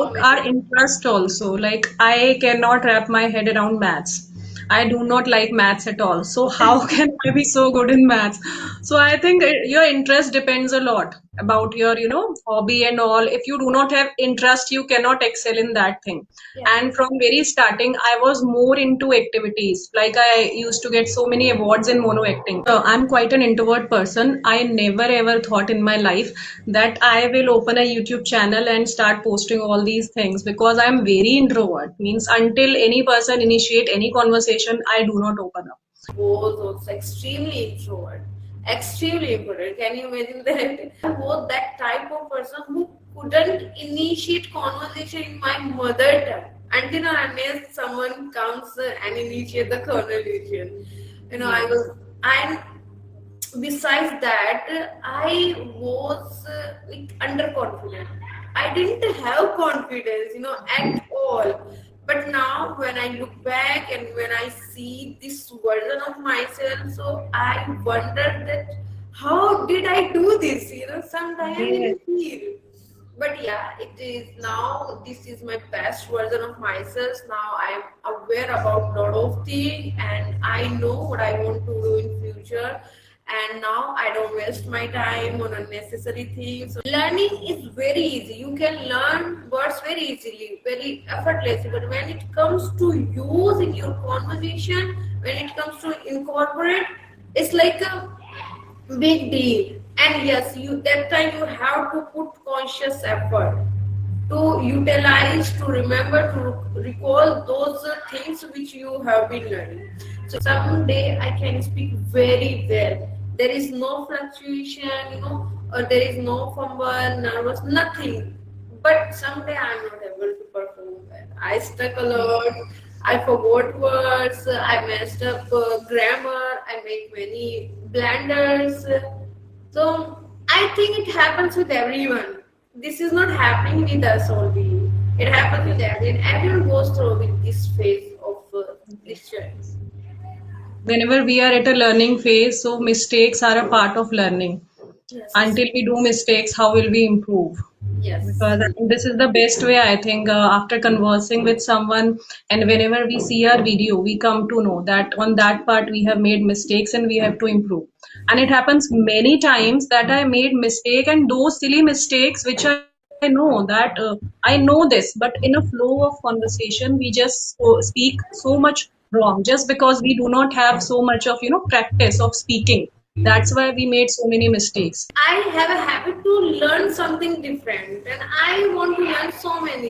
Look, our interest also. Like, I cannot wrap my head around maths. I do not like maths at all. So how can I be so good in maths? So I think your interest depends a lot about your, hobby and all. If you do not have interest, you cannot excel in that thing. Yeah. And from very starting, I was more into activities. Like I used to get so many awards in mono acting. I'm quite an introvert person. I never ever thought in my life that I will open a YouTube channel and start posting all these things because I'm very introvert. Means until any person initiate any conversation, I do not open up. Was also extremely introvert. Extremely introvert. Can you imagine that? I was that type of person who couldn't initiate conversation in my mother tongue until and unless someone comes and initiate the conversation. I Yes. was, and besides that, I was like underconfident. I didn't have confidence, at all. But now when I look back and when I see this version of myself, so I wonder that how did I do this? Sometimes I Yes. feel. But yeah, it is now. This is my best version of myself. Now I am aware about lot of things, and I know what I want to do in future. And now I don't waste my time on unnecessary things. Learning is very easy. You can learn words very easily, very effortlessly. But when it comes to use in your conversation, when it comes to incorporate, it's like a big deal. And yes, you that time you have to put conscious effort to utilize, to remember, to recall those things which you have been learning. So someday I can speak very well. There is no fluctuation, or there is no fumble, nervous, nothing. But someday I'm not able to perform well. I stuck a lot. I forgot words. I messed up grammar. I make many blunders. So I think it happens with everyone. This is not happening with us only. It happens with everyone. Everyone goes through with this phase of this journey. Whenever we are at a learning phase, so mistakes are a part of learning. Yes. Until we do mistakes, how will we improve? Yes. Because I think this is the best way. I think after conversing with someone, and whenever we see our video, we come to know that on that part we have made mistakes and we have to improve. And it happens many times that I made mistake, and those silly mistakes which I know that I know this, but in a flow of conversation we just speak so much wrong just because we do not have so much of practice of speaking. That's why we made so many mistakes. I have a habit to learn something different, and I want to learn so many